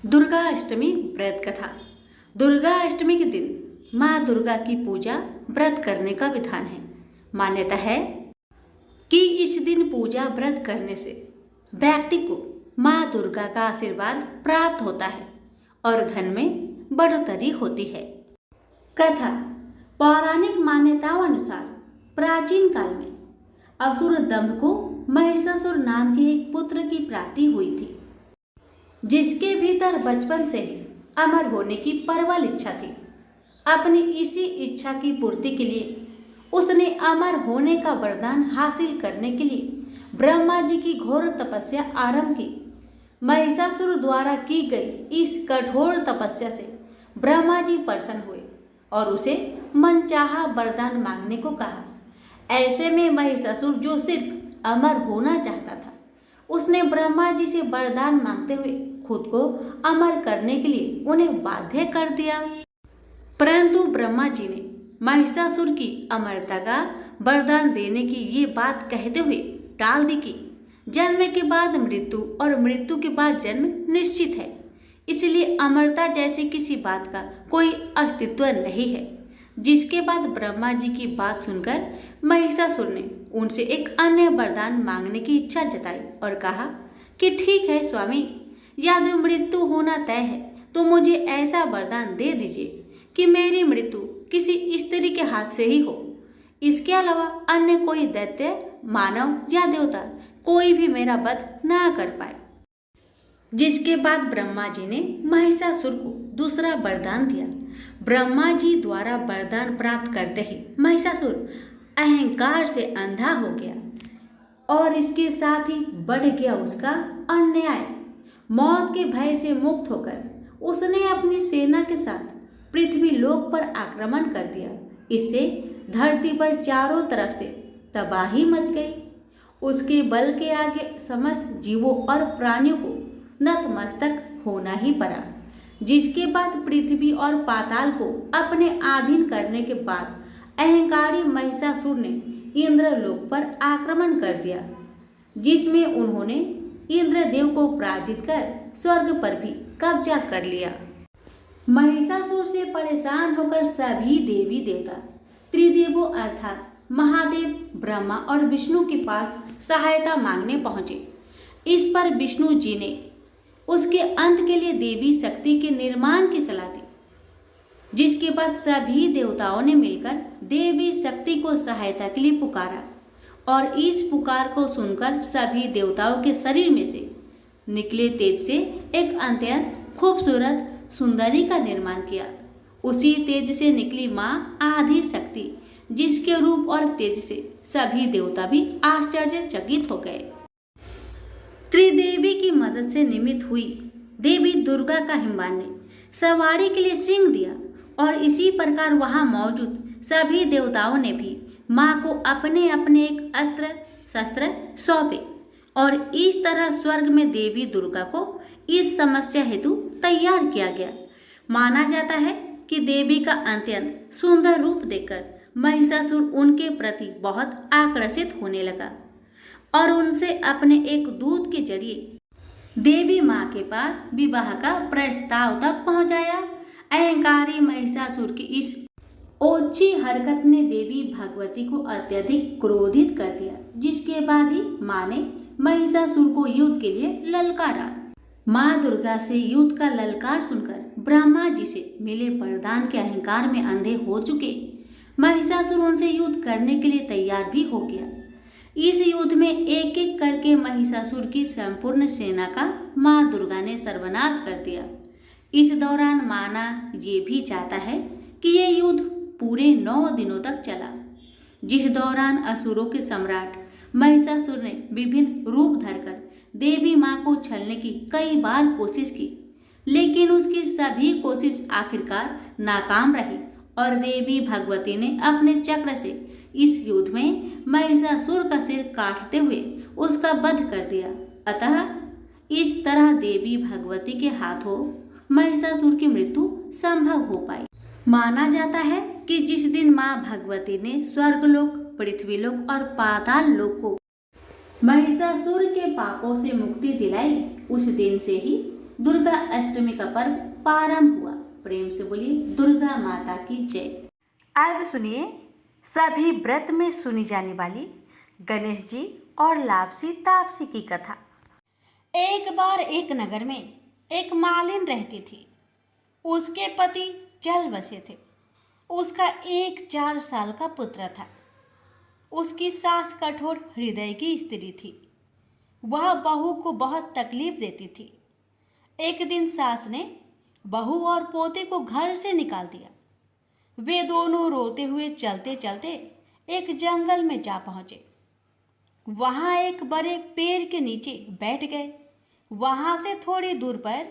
दुर्गा अष्टमी व्रत कथा। दुर्गा अष्टमी के दिन माँ दुर्गा की पूजा व्रत करने का विधान है। मान्यता है कि इस दिन पूजा व्रत करने से व्यक्ति को माँ दुर्गा का आशीर्वाद प्राप्त होता है और धन में बढ़ोतरी होती है। कथा। पौराणिक मान्यताओं अनुसार प्राचीन काल में असुर दंभ को महिषासुर नाम के एक पुत्र की प्राप्ति हुई थी, जिसके भीतर बचपन से ही अमर होने की प्रबल इच्छा थी। अपनी इसी इच्छा की पूर्ति के लिए उसने अमर होने का वरदान हासिल करने के लिए ब्रह्मा जी की घोर तपस्या आरंभ की। महिषासुर द्वारा की गई इस कठोर तपस्या से ब्रह्मा जी प्रसन्न हुए और उसे मनचाहा वरदान मांगने को कहा। ऐसे में महिषासुर, जो सिर्फ अमर होना चाहता था, उसने ब्रह्मा जी से वरदान मांगते हुए खुद को अमर करने के लिए उन्हें बाध्य कर दिया। परंतु ब्रह्मा जी ने महिषासुर की अमरता का वरदान देने की ये बात कहते हुए टाल दी कि जन्म के बाद मृत्यु और मृत्यु के बाद जन्म निश्चित है, इसलिए अमरता जैसी किसी बात का कोई अस्तित्व नहीं है। जिसके बाद ब्रह्मा जी की बात सुनकर महिषासुर ने उनसे एक अन्य वरदान मांगने की इच्छा जताई और कहा कि ठीक है स्वामी, यदि मृत्यु होना तय है तो मुझे ऐसा वरदान दे दीजिए कि मेरी मृत्यु किसी स्त्री के हाथ से ही हो। इसके अलावा अन्य कोई दैत्य, मानव या देवता कोई भी मेरा वध ना कर पाए। जिसके बाद ब्रह्मा जी ने महिषासुर को दूसरा वरदान दिया। ब्रह्मा जी द्वारा वरदान प्राप्त करते ही महिषासुर अहंकार से अंधा हो गया और इसके साथ ही बढ़ गया उसका अन्याय। मौत के भय से मुक्त होकर उसने अपनी सेना के साथ पृथ्वी लोक पर आक्रमण कर दिया। इससे धरती पर चारों तरफ से तबाही मच गई। उसके बल के आगे समस्त जीवों और प्राणियों को नतमस्तक होना ही पड़ा। जिसके बाद पृथ्वी और पाताल को अपने अधीन करने के बाद अहंकारी महिषासुर ने इंद्रलोक पर आक्रमण कर दिया, जिसमें उन्होंने इंद्रदेव को पराजित कर स्वर्ग पर भी कब्जा कर लिया। महिषासुर से परेशान होकर सभी देवी देवता त्रिदेवों अर्थात महादेव, ब्रह्मा और विष्णु के पास सहायता मांगने पहुंचे। इस पर विष्णु जी ने उसके अंत के लिए देवी शक्ति के निर्माण की सलाह दी। जिसके बाद सभी देवताओं ने मिलकर देवी शक्ति को सहायता के लिए पुकारा और इस पुकार को सुनकर सभी देवताओं के शरीर में से निकले तेज से एक अत्यंत खूबसूरत सुंदरी का निर्माण किया। उसी तेज से निकली माँ आदि शक्ति, जिसके रूप और तेज से सभी देवता भी आश्चर्यचकित हो गए। त्रिदेवी की मदद से निर्मित हुई देवी दुर्गा का हिमवान ने सवारी के लिए सिंह दिया और इसी प्रकार वहां मौजूद सभी देवताओं ने भी माँ को अपने अपने एक अस्त्र शस्त्र सौंपे और इस तरह स्वर्ग में देवी दुर्गा को इस समस्या हेतु तैयार किया गया। माना जाता है कि देवी का अत्यंत सुंदर रूप देखकर महिषासुर उनके प्रति बहुत आकर्षित होने लगा और उनसे अपने एक दूत के जरिए देवी माँ के पास विवाह का प्रस्ताव तक पहुंचाया। अहंकारी महिषासुर की इस ओछी हरकत ने देवी भगवती को अत्यधिक क्रोधित कर दिया। जिसके बाद ही माँ ने महिषासुर को युद्ध के लिए ललकारा। माँ दुर्गा से युद्ध का ललकार सुनकर ब्रह्मा जी से मिले वरदान के अहंकार में अंधे हो चुके महिषासुर उनसे युद्ध करने के लिए तैयार भी हो गया। इस युद्ध में एक एक करके महिषासुर की संपूर्ण सेना का माँ दुर्गा ने सर्वनाश कर दिया। इस दौरान माना ये भी चाहता है कि ये युद्ध पूरे 9 दिनों तक चला, जिस दौरान असुरों के सम्राट महिषासुर ने विभिन्न रूप धरकर देवी माँ को छलने की कई बार कोशिश की, लेकिन उसकी सभी कोशिश आखिरकार नाकाम रही और देवी भगवती ने अपने चक्र से इस युद्ध में महिषासुर का सिर काटते हुए उसका वध कर दिया। अतः इस तरह देवी भगवती के हाथों महिषासुर की मृत्यु संभव हो पाई। माना जाता है कि जिस दिन माँ भगवती ने स्वर्गलोक, पृथ्वीलोक और पाताल लोक को महिषासुर के पापों से मुक्ति दिलाई, उस दिन से ही दुर्गा अष्टमी का पर्व प्रारंभ हुआ। प्रेम से बोलिए दुर्गा माता की जय। अब सुनिए सभी व्रत में सुनी जाने वाली गणेश जी और लापसी तापसी की कथा। एक बार एक नगर में एक मालिन रहती थी। उसके पति चल बसे थे। उसका एक 4 साल का पुत्र था। उसकी सास कठोर हृदय की स्त्री थी। वह बहू को बहुत तकलीफ देती थी। एक दिन सास ने बहू और पोते को घर से निकाल दिया। वे दोनों रोते हुए चलते चलते एक जंगल में जा पहुंचे। वहां एक बड़े पेड़ के नीचे बैठ गए। वहां से थोड़ी दूर पर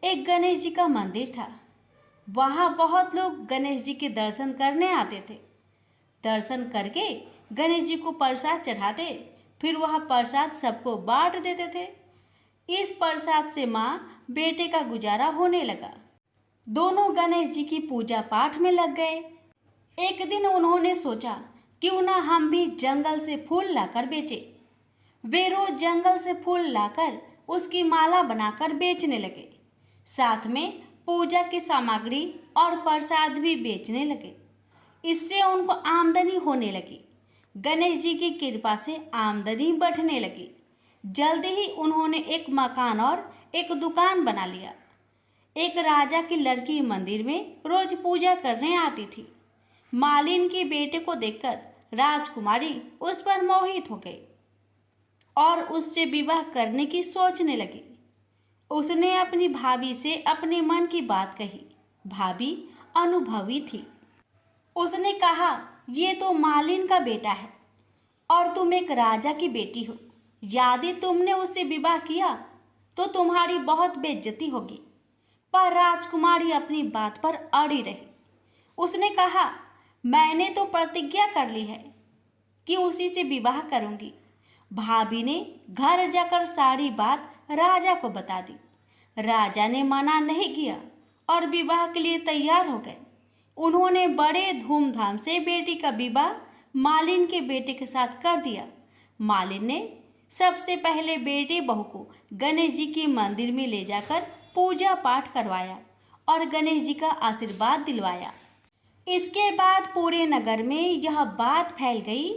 एक गणेश जी का मंदिर था। वहां बहुत लोग गणेश जी के दर्शन करने आते थे। दर्शन करके गणेश जी को प्रसाद चढ़ाते, फिर वह प्रसाद सबको बांट देते थे। इस प्रसाद से माँ बेटे का गुजारा होने लगा। दोनों गणेश जी की पूजा पाठ में लग गए। एक दिन उन्होंने सोचा क्यों ना हम भी जंगल से फूल लाकर बेचें। वे रोज जंगल से फूल लाकर उसकी माला बनाकर बेचने लगे। साथ में पूजा की सामग्री और प्रसाद भी बेचने लगे। इससे उनको आमदनी होने लगी। गणेश जी की कृपा से आमदनी बढ़ने लगी। जल्दी ही उन्होंने एक मकान और एक दुकान बना लिया। एक राजा की लड़की मंदिर में रोज पूजा करने आती थी। मालिन के बेटे को देखकर राजकुमारी उस पर मोहित हो गई और उससे विवाह करने की सोचने लगी। उसने अपनी भाभी से अपने मन की बात कही। भाभी अनुभवी थी। उसने कहा, ये तो मालिन का बेटा है और तुम एक राजा की बेटी हो। यदि तुमने उससे विवाह किया तो तुम्हारी बहुत बेइज्जती होगी। पर राजकुमारी अपनी बात पर अड़ी रही। उसने कहा, मैंने तो प्रतिज्ञा कर ली है कि उसी से विवाह करूंगी। भाभी ने घर जाकर सारी बात राजा को बता दी। राजा ने मना नहीं किया और विवाह के लिए तैयार हो गए। उन्होंने बड़े धूमधाम से बेटी का विवाह मालिन के बेटे के साथ कर दिया। मालिन ने सबसे पहले बेटे बहू को गणेश जी के मंदिर में ले जाकर पूजा पाठ करवाया और गणेश जी का आशीर्वाद दिलवाया। इसके बाद पूरे नगर में यह बात फैल गई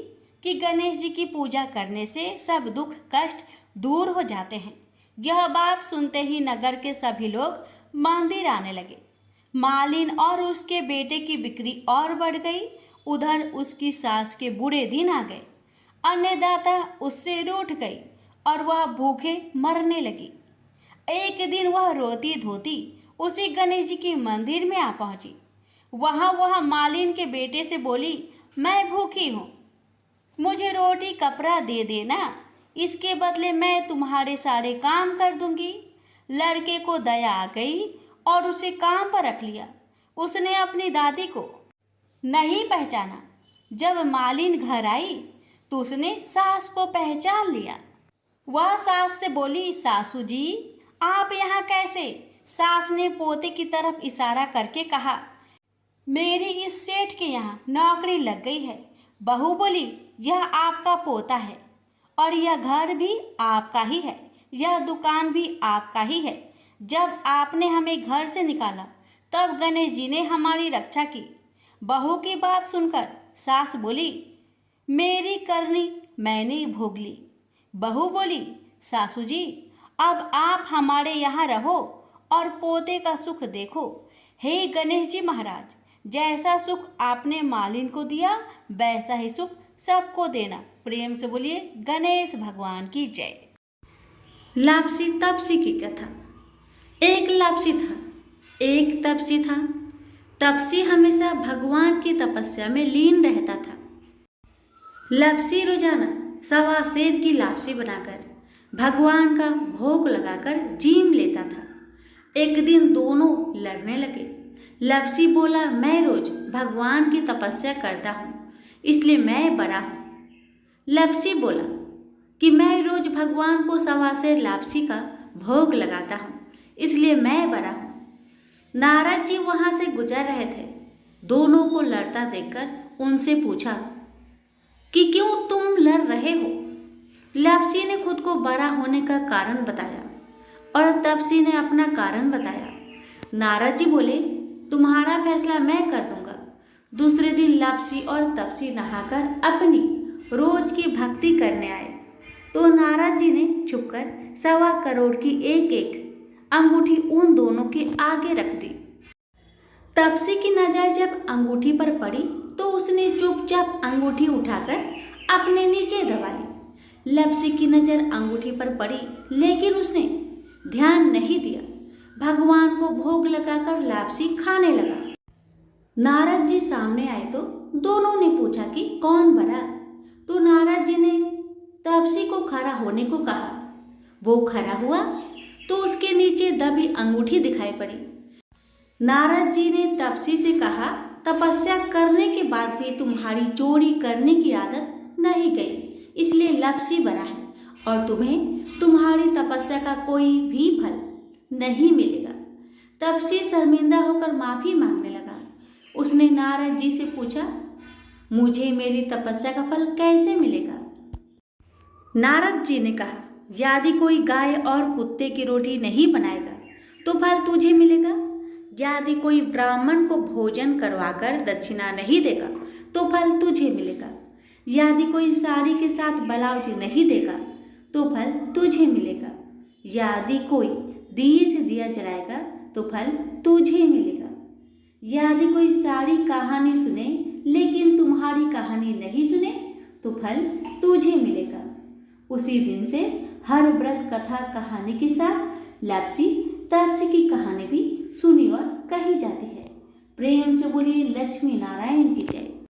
कि गणेश जी की पूजा करने से सब दुख कष्ट दूर हो जाते हैं। यह बात सुनते ही नगर के सभी लोग मंदिर आने लगे। मालिन और उसके बेटे की बिक्री और बढ़ गई। उधर उसकी सास के बुरे दिन आ गए। अन्नदाता उससे रूठ गई और वह भूखे मरने लगी। एक दिन वह रोती धोती उसी गणेश जी के मंदिर में आ पहुंची। वह मालिन के बेटे से बोली, मैं भूखी हूँ, मुझे रोटी कपड़ा दे देना, इसके बदले मैं तुम्हारे सारे काम कर दूंगी। लड़के को दया आ गई और उसे काम पर रख लिया। उसने अपनी दादी को नहीं पहचाना। जब मालिन घर आई तो उसने सास को पहचान लिया। वह सास से बोली, सासू जी आप यहाँ कैसे? सास ने पोते की तरफ इशारा करके कहा, मेरी इस सेठ के यहाँ नौकरी लग गई है। बहू बोली, यह आपका पोता है और यह घर भी आपका ही है, यह दुकान भी आपका ही है। जब आपने हमें घर से निकाला तब गणेश जी ने हमारी रक्षा की। बहू की बात सुनकर सास बोली, मेरी करनी मैंने भोग ली। बहू बोली, सासू जी अब आप हमारे यहाँ रहो और पोते का सुख देखो। हे गणेश जी महाराज, जैसा सुख आपने मालिन को दिया वैसा ही सुख सबको देना। प्रेम से बोलिए गणेश भगवान की जय। लापसी तापसी की कथा। एक लापसी था, एक तपसी था। तपसी हमेशा भगवान की तपस्या में लीन रहता था। लापसी रोजाना 1.25 सेर की लापसी बनाकर भगवान का भोग लगाकर जीम लेता था। एक दिन दोनों लड़ने लगे। लापसी बोला, मैं रोज भगवान की तपस्या करता हूँ इसलिए मैं बड़ा हूँ। लापसी बोला कि मैं रोज भगवान को 1.25 सेर लापसी का भोग लगाता हूँ इसलिए मैं बड़ा हूँ। नारद जी वहाँ से गुजर रहे थे। दोनों को लड़ता देखकर उनसे पूछा कि क्यों तुम लड़ रहे हो? लापसी ने खुद को बड़ा होने का कारण बताया और तपसी ने अपना कारण बताया। नारद जी बोले, तुम्हारा फैसला मैं कर दूंगा। दूसरे दिन लापसी और तपसी नहाकर अपनी रोज की भक्ति करने आए तो नारद जी ने छुपकर 1.25 करोड़ की एक एक अंगूठी उन दोनों के आगे रख दी। तपसी की नजर जब अंगूठी पर पड़ी तो उसने चुपचाप अंगूठी उठाकर अपने नीचे दबा ली। लापसी की नजर अंगूठी पर पड़ी लेकिन उसने ध्यान नहीं दिया। भगवान को भोग लगाकर लापसी खाने लगा। नारद जी सामने आए तो दोनों ने पूछा कि कौन बड़ा, तो नारद जी ने तपसी को खड़ा होने को कहा। वो खड़ा हुआ तो उसके नीचे दबी अंगूठी दिखाई पड़ी। नारद जी ने तपसी से कहा, तपस्या करने के बाद भी तुम्हारी चोरी करने की आदत नहीं गई, इसलिए लापसी बना है और तुम्हें तुम्हारी तपस्या का कोई भी फल नहीं मिलेगा। तपसी शर्मिंदा होकर माफी मांगने लगा। उसने नारद जी से पूछा, मुझे मेरी तपस्या का फल कैसे मिलेगा? नारद जी ने कहा, यदि कोई गाय और कुत्ते की रोटी नहीं बनाएगा तो फल तुझे मिलेगा। यदि कोई ब्राह्मण को भोजन करवाकर दक्षिणा नहीं देगा तो फल तुझे मिलेगा। यदि कोई साड़ी के साथ ब्लाउज नहीं देगा तो फल तुझे मिलेगा। यदि कोई दिए से दिया जलाएगा तो फल तुझे मिलेगा। यदि कोई सारी कहानी सुने लेकिन तुम्हारी कहानी नहीं सुने तो फल तुझे मिलेगा। उसी दिन से हर व्रत कथा कहानी के साथ लापसी तपसी की कहानी भी सुनी और कही जाती है। प्रेम से बोलिए लक्ष्मी नारायण की जय।